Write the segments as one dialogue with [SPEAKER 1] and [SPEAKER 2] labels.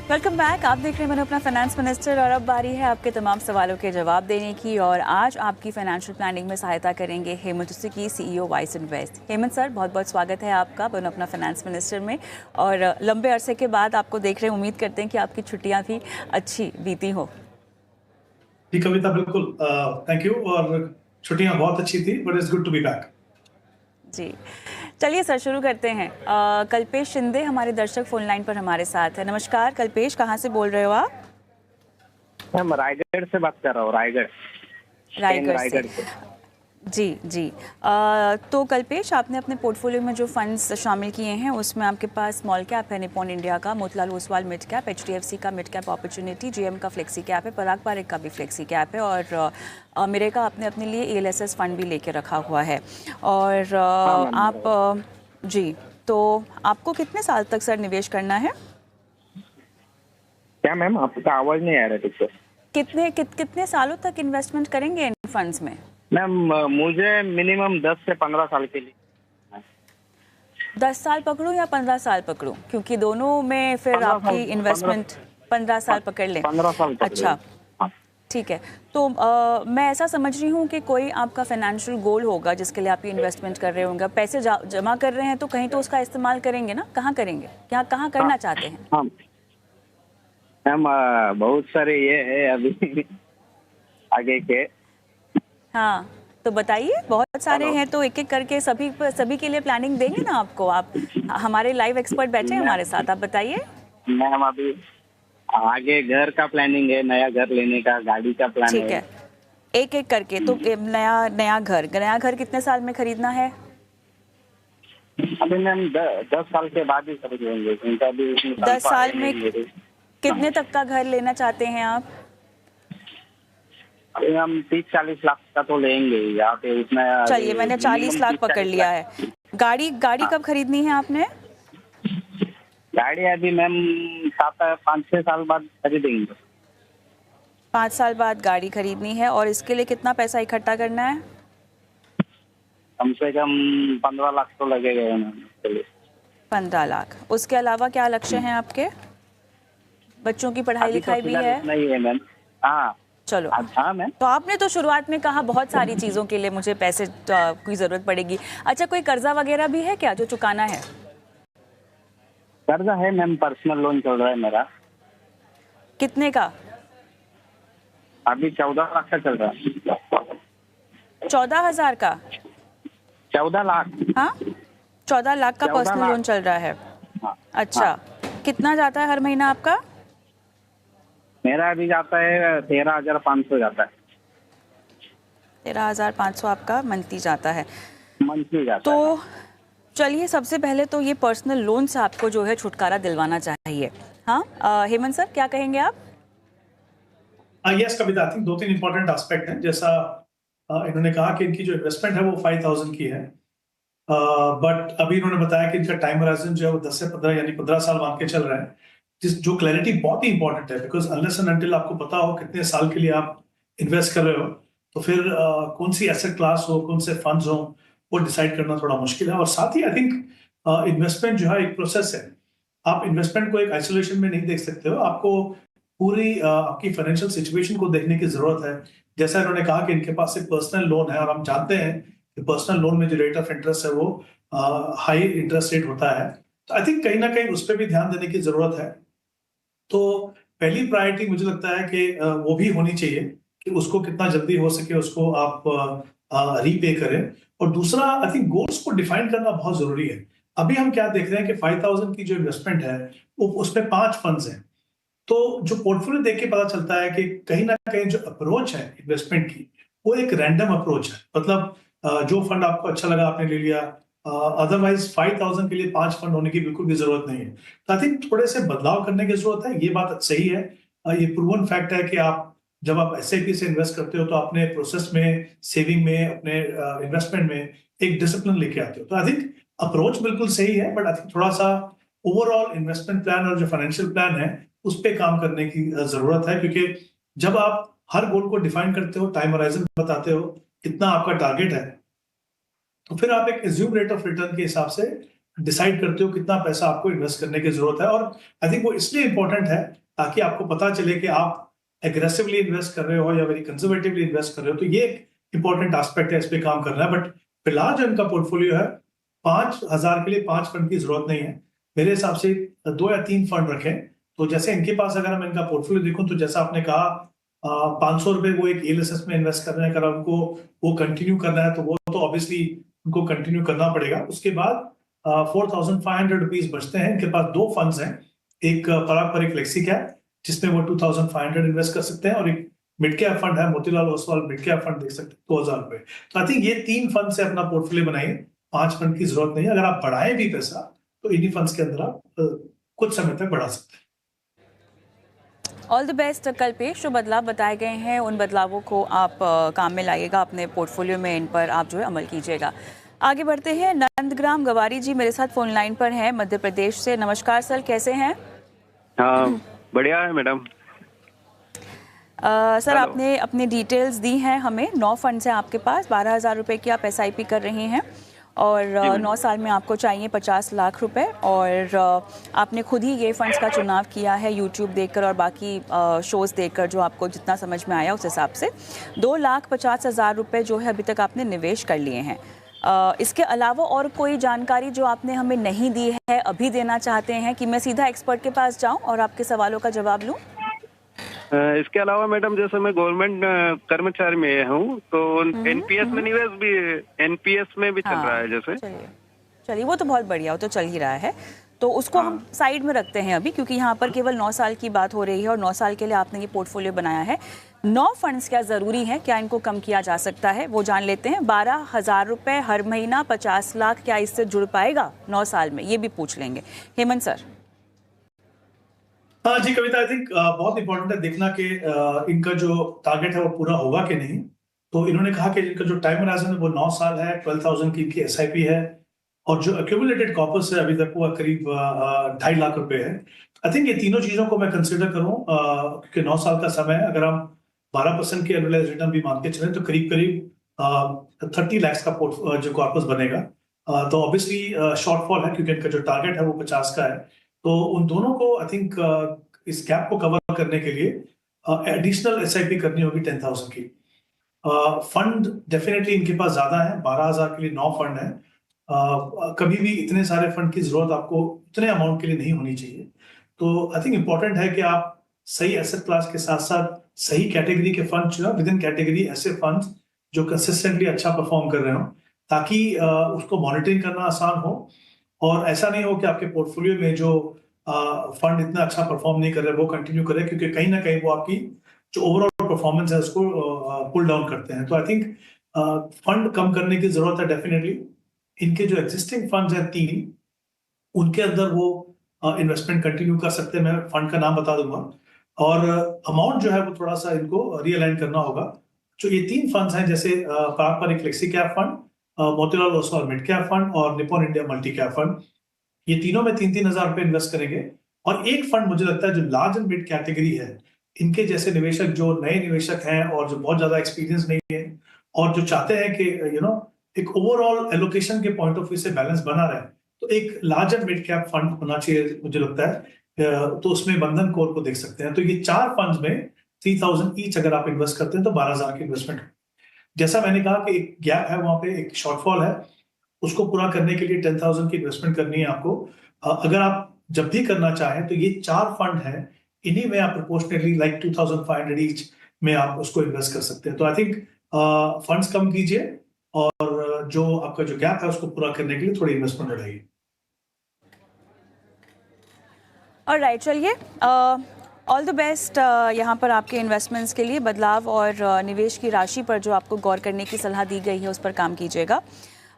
[SPEAKER 1] Welcome back. आप देख रहे हैं मैंने अपना फाइनेंस मिनिस्टर और अब बारी है आपके तमाम सवालों के जवाब देने की। और आज आपकी फाइनेंशियल प्लानिंग में सहायता करेंगे हेमंत की CEO vice invest. Hemant sir, बहुत बहुत स्वागत है आपका बन अपना फाइनेंस मिनिस्टर में। और लंबे अरसे के बाद आपको देख रहे हैं, उम्मीद करते हैं कि आपकी छुट्टियाँ भी अच्छी बीती हो।
[SPEAKER 2] जी कविता, बिल्कुल थैंक यू। और छुट्टियां बहुत अच्छी थी, but it's good to be back.
[SPEAKER 1] जी, चलिए सर शुरू करते हैं। कल्पेश शिंदे हमारे दर्शक फोन लाइन पर हमारे साथ है। नमस्कार कल्पेश, कहाँ से बोल रहे हो आप?
[SPEAKER 3] मैम रायगढ़ से बात कर रहा हूँ।
[SPEAKER 1] रायगढ़ से। जी जी। तो कल्पेश, आपने अपने पोर्टफोलियो में जो फंड्स शामिल किए हैं उसमें आपके पास स्मॉल कैप है निपॉन इंडिया का, Motilal Oswal mid cap, HDFC का मिड कैप अपॉर्चुनिटी, जीएम का फ्लेक्सी कैप है, पराग पारेख का भी फ्लेक्सी कैप है और मेरे का आपने अपने लिए ईएलएसएस फंड भी लेके रखा हुआ है। और आप जी, तो आपको कितने साल तक सर निवेश करना है?
[SPEAKER 3] क्या मैम, आपका आवाज नहीं आ रहा ठीक से।
[SPEAKER 1] कितने सालों तक इन्वेस्टमेंट करेंगे इन फंड्स में?
[SPEAKER 3] मैम मुझे मिनिमम 10 से 15 साल के लिए।
[SPEAKER 1] 10 साल पकड़ूं या 15 साल पकड़ूं? क्योंकि दोनों में फिर आपकी इन्वेस्टमेंट 15 साल पकड़ लें।
[SPEAKER 3] 15 साल
[SPEAKER 1] अच्छा, ठीक है। तो मैं ऐसा समझ रही हूँ कि कोई आपका फाइनेंशियल गोल होगा जिसके लिए आप ये इन्वेस्टमेंट कर रहे होंगे। पैसे जमा कर रहे हैं तो कहीं तो उसका इस्तेमाल करेंगे ना, कहाँ करेंगे, क्या कहाँ करना चाहते हैं?
[SPEAKER 3] हाँ मैम, बहुत सारे ये है अभी आगे के।
[SPEAKER 1] हाँ तो बताइए, बहुत सारे हैं तो एक एक करके सभी के लिए प्लानिंग देंगे ना आपको। आप हमारे लाइव एक्सपर्ट बैठे हैं हमारे साथ, आप बताइए।
[SPEAKER 3] मैम अभी आगे घर का प्लानिंग है, नया घर लेने का, गाड़ी का प्लान है।
[SPEAKER 1] ठीक है, एक एक करके। तो नया घर कितने साल में खरीदना है?
[SPEAKER 3] अभी मैम 10 साल के बाद ही खरीदेंगे, क्योंकि अभी
[SPEAKER 1] 10 साल में कितने तक का घर लेना चाहते हैं आप?
[SPEAKER 3] अभी हम 30-40 लाख का तो लेंगे यहाँ पे। उसमें
[SPEAKER 1] चलिए मैंने 40 लाख पकड़ लिया है। गाड़ी कब खरीदनी है आपने?
[SPEAKER 3] गाड़ी अभी मैम 5-6 साल बाद खरीदेंगे।
[SPEAKER 1] 5 साल बाद गाड़ी खरीदनी है। और इसके लिए कितना पैसा इकट्ठा करना है?
[SPEAKER 3] कम से कम 15 लाख तो लगेगा मैम।
[SPEAKER 1] 15 लाख। उसके अलावा क्या लक्ष्य हैं आपके? बच्चों की पढ़ाई लिखाई भी है?
[SPEAKER 3] नहीं है मैम। हाँ
[SPEAKER 1] चलो।
[SPEAKER 3] हाँ मैम।
[SPEAKER 1] तो आपने तो शुरुआत में कहा बहुत सारी चीज़ों के लिए मुझे पैसे की ज़रूरत पड़ेगी। अच्छा, कोई कर्जा वगैरह भी है क्या जो चुकाना है?
[SPEAKER 3] कर्जा है मैम, पर्सनल लोन चल रहा है मेरा।
[SPEAKER 1] कितने का?
[SPEAKER 3] अभी 14 लाख का चल रहा है।
[SPEAKER 1] 14,000 का?
[SPEAKER 3] 14 लाख।
[SPEAKER 1] हाँ, 14 लाख का पर्सनल लोन चल रहा है।
[SPEAKER 3] हाँ।
[SPEAKER 1] अच्छा,
[SPEAKER 3] हाँ।
[SPEAKER 1] कितना जाता है हर महीना आपका?
[SPEAKER 3] मेरा अभी जाता है 13,500 जाता है।
[SPEAKER 1] 13,500 आपका मंथली जाता है।
[SPEAKER 3] मंथली जाता
[SPEAKER 1] तो
[SPEAKER 3] है।
[SPEAKER 1] चलिए, सबसे पहले तो ये पर्सनल लोन से आपको जो है छुटकारा दिलवाना चाहिए। हाँ हेमंत सर, क्या कहेंगे आप?
[SPEAKER 2] Yes Kavita, I think 2-3 important aspect हैं। जैसा इन्होंने कहा कि इनकी जो इन्वेस्टमेंट है वो 5,000 की है, बट अभी इन्होंने बताया कि इनका टाइम होराइजन जो है वो 10 से 15 यानी 15 साल मान के चल रहा है। जो क्लैरिटी बहुत ही इंपॉर्टेंट है, बिकॉज अनलेस एंड अनटिल आपको पता हो कितने साल के लिए आप इन्वेस्ट कर रहे हो, तो फिर कौन सी एसेट क्लास हो, कौन से फंड्स हो, वो डिसाइड करना थोड़ा मुश्किल है। और साथ ही आई थिंक इन्वेस्टमेंट जो है एक प्रोसेस है। आप इन्वेस्टमेंट को एक आइसोलेशन में नहीं देख सकते हो, आपको पूरी आपकी फाइनेंशियल सिचुएशन को देखने की जरूरत है। जैसा इन्होंने कहा कि इनके पास एक पर्सनल लोन है और हम जानते हैं कि पर्सनल लोन में जो रेट ऑफ इंटरेस्ट है वो हाई इंटरेस्ट रेट होता है। तो आई थिंक कहीं ना कहीं उस पर भी ध्यान देने की जरूरत है। तो पहली प्रायोरिटी मुझे लगता है कि वो भी होनी चाहिए कि उसको कितना जल्दी हो सके उसको आप रीपे करें। और दूसरा, आई थिंक गोल्स को डिफाइन करना बहुत जरूरी है। अभी हम क्या देख रहे हैं कि 5,000 की जो इन्वेस्टमेंट है उसमें 5 फंड्स हैं। तो जो पोर्टफोलियो देख के पता चलता है कि कहीं ना कहीं जो अप्रोच है इन्वेस्टमेंट की वो एक रैंडम अप्रोच है। मतलब जो फंड आपको अच्छा लगा आपने ले लिया, अदरवाइज 5,000 के लिए 5 फंड होने की बिल्कुल भी जरूरत नहीं है। तो आई थिंक थोड़े से बदलाव करने की जरूरत है, ये बात सही है। ये प्रूवन फैक्ट है कि आप जब आप एसआईपी से इन्वेस्ट करते हो तो अपने प्रोसेस में, सेविंग में, अपने इन्वेस्टमेंट में एक डिसिप्लिन लेके आते हो। तो आई थिंक अप्रोच बिल्कुल सही है, बट आई थिंक थोड़ा सा ओवरऑल इन्वेस्टमेंट प्लान और जो फाइनेंशियल प्लान है उस पर काम करने की जरूरत है। क्योंकि जब आप हर गोल को डिफाइन करते हो, टाइम होराइजन बताते हो, कितना आपका टारगेट है, तो फिर आप एक एज्यूम रेट ऑफ रिटर्न के हिसाब से डिसाइड करते हो कितना पैसा आपको इन्वेस्ट करने की जरूरत है। और आई थिंक वो इसलिए इंपॉर्टेंट है ताकि आपको पता चले कि आप एग्रेसिवली इन्वेस्ट कर रहे हो या वेरी कंजर्वेटिवली इन्वेस्ट कर रहे हो। तो ये एक इंपॉर्टेंट एस्पेक्ट है, इस पे काम करना है। बट फिलहाल जो इनका पोर्टफोलियो है, 5,000 के लिए 5 फंड की जरूरत नहीं है मेरे हिसाब से। 2 या 3 फंड रखें। तो जैसे इनके पास अगर हम इनका पोर्टफोलियो देखूं तो जैसा आपने कहा 500 रुपए वो एक ELSS में इन्वेस्ट कर रहे हैं। अगर उनको वो कंटिन्यू करना है तो वो तो ऑब्वियसली उनको कंटिन्यू करना पड़ेगा। उसके बाद 4,500 रुपीज बचते हैं। इनके पास 2 फंड्स हैं, एक पराग पर एक फ्लेक्सी कैप जिसमें वो 2,500 इन्वेस्ट कर सकते हैं, और एक मिड कैप फंड है Motilal Oswal mid cap fund देख सकते हैं 2,000 रुपए। तो आई थिंक ये 3 फंड से अपना पोर्टफोलियो बनाइए, 5 फंड की जरूरत नहीं है। अगर आप बढ़ाएं भी पैसा तो इन्हीं फंड्स के अंदर आप कुछ समय तक बढ़ा सकते हैं।
[SPEAKER 1] All the best Kalpesh. जो बदलाव बताए गए हैं उन बदलावों को आप काम में लाइएगा अपने पोर्टफोलियो में, इन पर आप जो है अमल कीजिएगा। आगे बढ़ते हैं। नंदग्राम गवारी जी मेरे साथ फोन लाइन पर हैं मध्य प्रदेश से। नमस्कार सर, कैसे हैं?
[SPEAKER 4] हाँ बढ़िया है मैडम।
[SPEAKER 1] सर आपने अपनी डिटेल्स दी हैं हमें। 9 फंड्स हैं आपके पास, 12,000 रुपये की आप SIP कर रहे हैं और 9 साल में आपको चाहिए 50 लाख रुपए। और आपने खुद ही ये फंड्स का चुनाव किया है यूट्यूब देखकर और बाकी शोज़ देखकर, जो आपको जितना समझ में आया उस हिसाब से 2,50,000 रुपये जो है अभी तक आपने निवेश कर लिए हैं। इसके अलावा और कोई जानकारी जो आपने हमें नहीं दी है, अभी देना चाहते हैं कि मैं सीधा एक्सपर्ट के पास जाऊं और आपके सवालों का जवाब लूं?
[SPEAKER 4] इसके अलावा मैडम जैसे मैं गवर्नमेंट कर्मचारी में हूँ तो NPS में निवेश भी NPS में भी चल रहा है जैसे।
[SPEAKER 1] चलिए वो तो बहुत बढ़िया, वो तो चल ही रहा है, तो उसको हम साइड में रखते हैं अभी, क्योंकि यहाँ पर केवल 9 साल की बात हो रही है और 9 साल के लिए आपने ये पोर्टफोलियो बनाया है। 9 फंड्स क्या ज़रूरी हैं, क्या इनको कम किया जा सकता है, वो जान लेते हैं। 12,000 रुपये हर महीना 50 लाख, क्या इससे जुड़ पाएगा 9 साल में, ये भी पूछ लेंगे। हेमंत सर।
[SPEAKER 2] हाँ जी कविता, आई थिंक बहुत इंपॉर्टेंट है देखना कि इनका जो टारगेट है वो पूरा होगा कि नहीं। तो इन्होंने कहा कि इनका जो टाइम होराइजन है वो 9 साल है, 12,000 की इनकी SIP है, और जो एक्यूमुलेटेड कॉर्पस है अभी तक वो करीब 2.5 लाख रुपए है। आई थिंक ये तीनों चीजों को मैं कंसिडर करूं, क्योंकि 9 साल का समय है। अगर हम 12% की एनुअलाइज रिटर्न भी मान के चलें तो करीब करीब 30 लाख का जो कॉर्पस बनेगा। तो ऑब्वियसली शॉर्टफॉल है क्योंकि इनका जो टारगेट है वो 50 का है। तो उन दोनों को आई थिंक इस गैप को कवर करने के लिए एडिशनल SIP करनी होगी 10,000 की। फंड डेफिनेटली इनके पास ज्यादा है, 12,000 के लिए 9 फंड है। कभी भी इतने सारे फंड की जरूरत आपको इतने अमाउंट के लिए नहीं होनी चाहिए। तो आई थिंक इंपॉर्टेंट है कि आप सही एसेट क्लास के साथ साथ सही कैटेगरी के फंड चुना, विद इन कैटेगरी ऐसे फंड जो कंसिस्टेंटली अच्छा परफॉर्म कर रहे हो, ताकि उसको मॉनिटरिंग करना आसान हो। और ऐसा नहीं हो कि आपके पोर्टफोलियो में जो फंड इतना अच्छा परफॉर्म नहीं कर रहे वो कंटिन्यू करे, क्योंकि कहीं ना कहीं वो आपकी जो ओवरऑल परफॉर्मेंस है उसको पुल डाउन करते हैं। तो आई थिंक फंड कम करने की जरूरत है डेफिनेटली। इनके जो एग्जिस्टिंग फंड्स हैं 3, उनके अंदर वो इन्वेस्टमेंट कंटिन्यू कर सकते हैं। मैं फंड का नाम बता दूंगा, और अमाउंट जो है वो थोड़ा सा इनको रीअलाइन करना होगा। जो ये 3 फंड्स हैं, जैसे पारंपरिक flexi cap fund, Motilal Oswal mid cap fund और Nippon India multi cap fund, ये तीनों में 3-3 हजार रुपए इन्वेस्ट करेंगे। और एक फंड मुझे लगता है जो लार्ज एंड मिड कैटेगरी है, इनके जैसे निवेशक जो नए निवेशक हैं और जो बहुत ज्यादा एक्सपीरियंस नहीं है और जो चाहते हैं कि एक ओवरऑल एलोकेशन के पॉइंट ऑफ व्यू से बैलेंस बना रहे, तो एक large and mid cap fund होना चाहिए मुझे लगता है। तो उसमें बंधन कोर को देख सकते हैं। तो ये 4 फंड्स में 3,000 ईच अगर आप इन्वेस्ट करते हैं तो 12,000 की इन्वेस्टमेंट। जैसा मैंने कहा कि एक गैप है, वहां पे एक शॉर्टफॉल है, उसको पूरा करने के लिए 10,000 की इन्वेस्टमेंट करनी है आपको। अगर आप जब भी करना चाहें तो ये 4 फंड हैं, इन्हीं में आप प्रोपोर्शनली लाइक 2,500 ईच में आप उसको इन्वेस्ट कर सकते हैं। तो आई थिंक फंड्स कम कीजिए और जो आपका जो गैप है उसको पूरा करने के लिए थोड़ी इन्वेस्टमेंट बढ़ाइए।
[SPEAKER 1] ऑलराइट, चलिए ऑल द बेस्ट यहाँ पर आपके इन्वेस्टमेंट्स के लिए। बदलाव और निवेश की राशि पर जो आपको गौर करने की सलाह दी गई है उस पर काम कीजिएगा।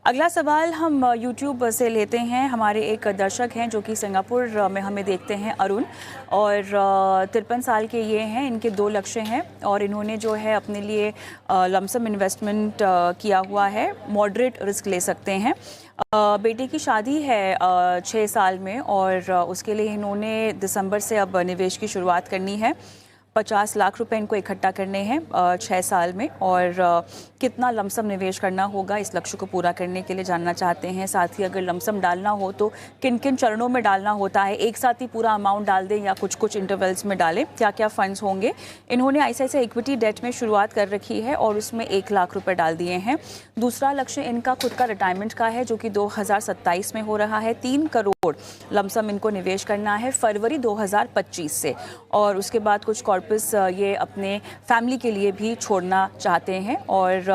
[SPEAKER 1] अगला सवाल हम यूट्यूब से लेते हैं। हमारे एक दर्शक हैं जो कि सिंगापुर में हमें देखते हैं, अरुण, और 53 साल के ये हैं। इनके 2 लक्ष्य हैं और इन्होंने जो है अपने लिए लमसम इन्वेस्टमेंट किया हुआ है, मॉडरेट रिस्क ले सकते हैं। बेटे की शादी है 6 साल में और उसके लिए इन्होंने दिसंबर से अब निवेश की शुरुआत करनी है। 50 लाख रुपए इनको इकट्ठा करने हैं 6 साल में, और कितना लमसम निवेश करना होगा इस लक्ष्य को पूरा करने के लिए जानना चाहते हैं। साथ ही अगर लमसम डालना हो तो किन किन चरणों में डालना होता है, एक साथ ही पूरा अमाउंट डाल दें या कुछ कुछ इंटरवल्स में डालें, क्या क्या फंड्स होंगे। इन्होंने आईसीआईसीआई इक्विटी डेट में शुरुआत कर रखी है और उसमें 1 लाख रुपए डाल दिए हैं। दूसरा लक्ष्य इनका खुद का रिटायरमेंट का है जो कि 2027 में हो रहा है। 3 करोड़ लमसम इनको निवेश करना है फरवरी 2025 से, और उसके बाद कुछ कॉर्पस ये अपने फैमिली के लिए भी छोड़ना चाहते हैं। और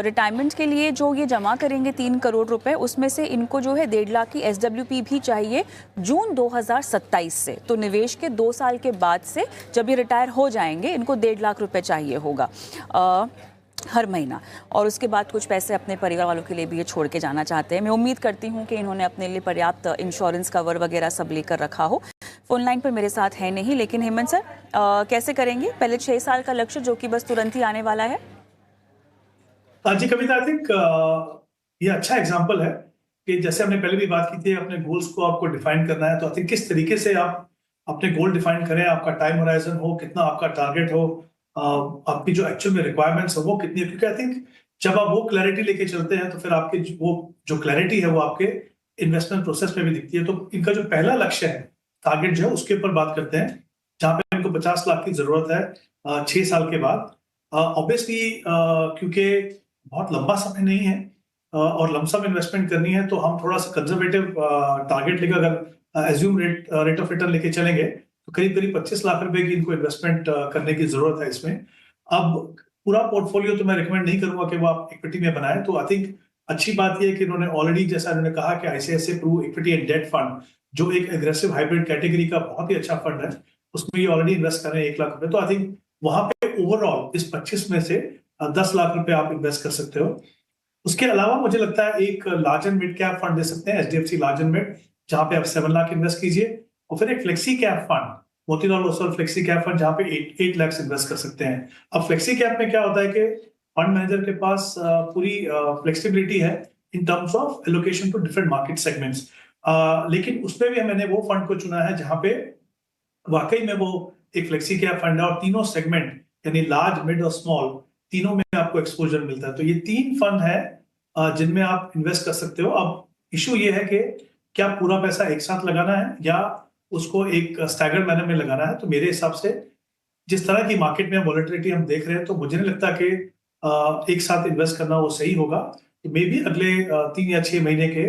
[SPEAKER 1] रिटायरमेंट के लिए जो ये जमा करेंगे 3 करोड़ रुपए, उसमें से इनको जो है 1.5 लाख की SWP भी चाहिए जून 2027 से। तो निवेश के 2 साल के बाद से जब ये रिटायर हो जाएंगे इनको 1.5 लाख रुपए चाहिए होगा हर महीना, और उसके बाद कुछ पैसे अपने परिवार वालों के लिए भी ये छोड़ के जाना चाहते हैं। मैं उम्मीद करती हूँ कि इन्होंने अपने लिए पर्याप्त इंश्योरेंस कवर वगैरह सब लेकर रखा हो। फोन लाइन पर मेरे साथ है नहीं, लेकिन हेमंत सर कैसे करेंगे पहले 6 साल का लक्ष्य जो कि बस तुरंत ही आने वाला है?
[SPEAKER 2] जी कविता, आई थिंक ये अच्छा एग्जांपल है कि जैसे हमने पहले भी बात की थी, अपने गोल्स को आपको डिफाइन करना है, तो आई थिंक किस तरीके से आप अपने गोल डिफाइन करें, आपका टाइम होराइजन हो, कितना आपका टारगेट हो, आपकी जो एक्चुअल में रिक्वायरमेंट्स हो वो कितनी है। क्योंकि आई थिंक जब आप वो क्लैरिटी लेके चलते हैं तो फिर आपके वो जो क्लैरिटी है वो आपके इन्वेस्टमेंट प्रोसेस में भी दिखती है। तो इनका जो पहला लक्ष्य है, टारगेट जो है, उसके ऊपर बात करते हैं, जहां पे इनको 50 लाख की जरूरत है 6 साल के बाद। ऑब्वियसली क्योंकि बहुत लंबा समय नहीं है और लमसम इन्वेस्टमेंट करनी है, तो हम थोड़ा सा कंजर्वेटिव टारगेट लेकर अगर एज्यूम रेट ऑफ रिटर्न लेके चलेंगे तो करीब करीब 25 लाख रुपए की इनको इन्वेस्टमेंट करने की जरूरत है इसमें। अब पूरा पोर्टफोलियो तो मैं रिकमेंड नहीं करूंगा कि वो आप इक्विटी में बनाएं। तो आई थिंक अच्छी बात यह है कि इन्होंने ऑलरेडी, जैसा इन्होंने कहा कि ICICI Pru equity and debt fund, जो एक एग्रेसिव हाइब्रिड कैटेगरी का बहुत ही अच्छा फंड है, उसमें ये ऑलरेडी इन्वेस्ट कर रहे हैं 1 लाख रुपए। तो आई थिंक वहां पे ओवरऑल इस 25 में से 10 लाख रुपए आप इन्वेस्ट कर सकते हो। उसके अलावा मुझे लगता है एक large and mid cap fund दे सकते हैं, एचडीएफसी लार्ज एंड मिड, जहां पे आप 7 लाख इन्वेस्ट कीजिए। और फिर एक flexi cap fund, Motilal Oswal flexi cap fund, जहां पे 8 लाख इन्वेस्ट कर सकते हैं। अब फ्लेक्सी कैप में क्या होता है कि फंड मैनेजर के पास पूरी फ्लेक्सिबिलिटी है in terms of allocation to different market segments, लेकिन उसमें भी मैंने वो फंड को चुना है जहां पे वाकई में वो एक फ्लेक्सी कैप फंड है और तीनों सेगमेंट यानी लार्ज, मिड और स्मॉल, तीनों में आपको एक्सपोजर मिलता है। तो ये 3 फंड है जिनमें आप इन्वेस्ट कर सकते हो। अब इशू ये है कि क्या पूरा पैसा एक साथ लगाना है या उसको एक स्टैगर्ड मैनर में लगाना है। तो मेरे हिसाब से जिस तरह की मार्केट में वॉलेटिलिटी हम देख रहे हैं, तो मुझे नहीं लगता कि एक साथ इन्वेस्ट करना वो सही होगा। तो मे बी अगले 3 या 6 महीने के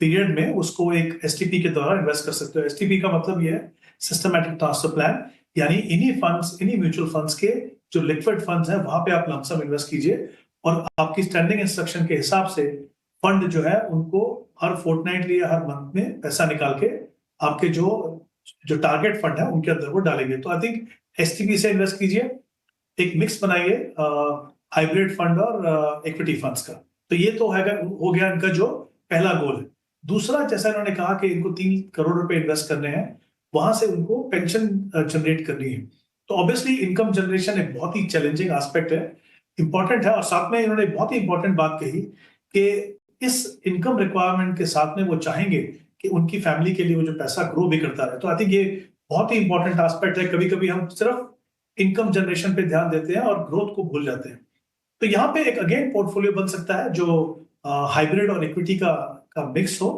[SPEAKER 2] पीरियड में उसको एक एसटीपी के द्वारा इन्वेस्ट कर सकते हो। एसटीपी का मतलब ये है सिस्टमैटिक ट्रांसफर प्लान, यानी इन्हीं फंड्स, इन्हीं म्यूचुअल फंड्स के जो लिक्विड फंड्स हैं वहां पे आप लमसम इन्वेस्ट कीजिए और आपकी स्टैंडिंग इंस्ट्रक्शन के हिसाब से फंड जो है उनको हर फोर्टनाइटली या हर मंथ में पैसा निकाल के आपके जो टारगेट फंड है उनके अंदर वो डालेंगे। तो आई थिंक एसटीपी से इन्वेस्ट कीजिए, एक मिक्स बनाइए हाइब्रिड फंड और इक्विटी फंड्स का। तो ये तो हो गया इनका जो पहला गोल है। दूसरा, जैसा इन्होंने कहा कि इनको 3 करोड़ रुपए इन्वेस्ट करने हैं, वहां से उनको पेंशन जनरेट करनी है। तो ऑब्वियसली इनकम जनरेशन एक बहुत ही चैलेंजिंग एस्पेक्ट है, इंपॉर्टेंट है। और साथ में इन्होंने बहुत ही इंपॉर्टेंट बात कही कि इस इनकम रिक्वायरमेंट के साथ में वो चाहेंगे कि उनकी फैमिली के लिए वो जो पैसा ग्रो भी करता रहे। तो आई थिंक ये बहुत ही इंपॉर्टेंट एस्पेक्ट है। कभी कभी हम सिर्फ इनकम जनरेशन पे ध्यान देते हैं और ग्रोथ को भूल जाते हैं। तो यहाँ पे एक अगेन पोर्टफोलियो बन सकता है जो हाइब्रिड और इक्विटी का मिक्स हो।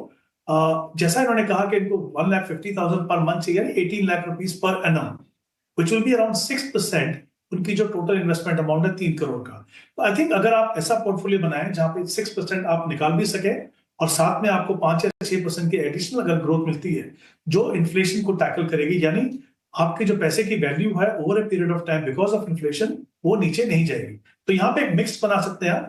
[SPEAKER 2] जैसा इन्होंने कहा कि इनको 1,50,000 पर मंथ चाहिए, 18 lakh rupees per annum, which will be around 6% उनकी जो टोटल इन्वेस्टमेंट अमाउंट है 3 करोड़ का। तो आई थिंक अगर आप ऐसा पोर्टफोलियो बनाएं जहां पे 6% आप निकाल भी सके और साथ में आपको 5 या 6% की एडिशनल अगर ग्रोथ मिलती है जो इन्फ्लेशन को टैकल करेगी, यानी आपके जो पैसे की वैल्यू है over a period of time because of inflation वो नीचे नहीं जाएगी। तो यहाँ पे एक मिक्स बना सकते हैं।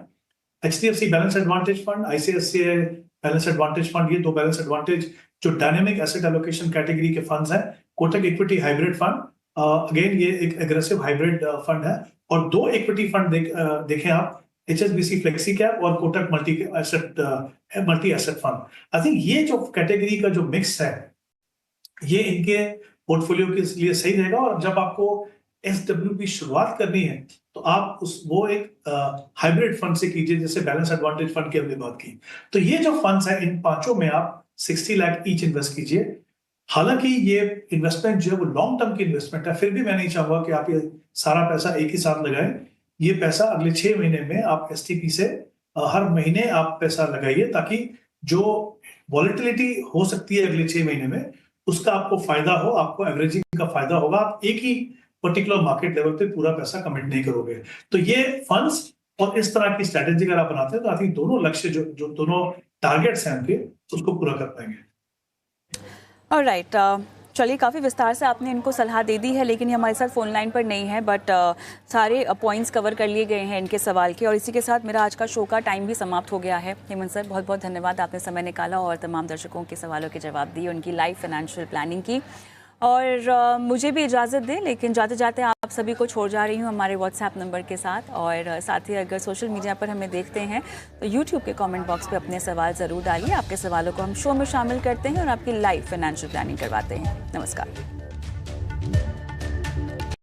[SPEAKER 2] HDFC balance advantage fund, ICICI balance advantage fund, ये 2 बैलेंस एडवांटेज जो डायनेमिक एसेट एलोकेशन कैटेगरी के फंड्स हैं। Kotak equity hybrid fund, again ये एक एग्रेसिव हाइब्रिड फंड है। और 2 इक्विटी फंड देखें आप, एचएसबीसी फ्लेक्सी कैप और Kotak multi asset fund. I think ये जो कैटेगरी का जो मिक्स है ये इनके पोर्टफोलियो के लिए सही रहेगा। और जब आपको एसडब्ल्यू की शुरुआत करनी है तो आप वो एक हाइब्रिड फंड से कीजिए, जैसे बैलेंस एडवांटेज फंड की हमने बात की। तो ये जो फंड्स है इन 5 में आप 60 लाख ईच इन्वेस्ट कीजिए। हालांकि ये इन्वेस्टमेंट जो है वो लॉन्ग टर्म की इन्वेस्टमेंट है, फिर भी मैं नहीं चाहूंगा कि आप ये सारा पैसा एक ही साथ लगाएं। ये पैसा अगले 6 महीने में आप एसटीपी से हर महीने आप पैसा लगाइए, ताकि जो वॉलेटिलिटी हो सकती है अगले 6 महीने में उसका आपको फायदा हो, आपको एवरेजिंग का फायदा होगा। आप एक ही पर्टिकुलर मार्केट लेवल पे पूरा पैसा कमिट नहीं करोगे। तो ये फंड्स और इस तरह की स्ट्रेटेजी अगर आप बनाते हैं तो आई थिंक दोनों लक्ष्य जो दोनों टारगेट्स हैं उनके, उसको पूरा कर पाएंगे।
[SPEAKER 1] ऑलराइट, चलिए काफ़ी विस्तार से आपने इनको सलाह दे दी है, लेकिन ये हमारे साथ फ़ोन लाइन पर नहीं है, बट सारे पॉइंट्स कवर कर लिए गए हैं इनके सवाल के। और इसी के साथ मेरा आज का शो का टाइम भी समाप्त हो गया है। हेमंत सर, बहुत बहुत धन्यवाद, आपने समय निकाला और तमाम दर्शकों के सवालों के जवाब दिए, उनकी लाइव फाइनेंशियल प्लानिंग की। और मुझे भी इजाज़त दें, लेकिन जाते जाते आप सभी को छोड़ जा रही हूँ हमारे व्हाट्सएप नंबर के साथ। और साथ ही अगर सोशल मीडिया पर हमें देखते हैं तो यूट्यूब के कमेंट बॉक्स पे अपने सवाल ज़रूर डालिए। आपके सवालों को हम शो में शामिल करते हैं और आपकी लाइव फाइनेंशियल प्लानिंग करवाते हैं। नमस्कार।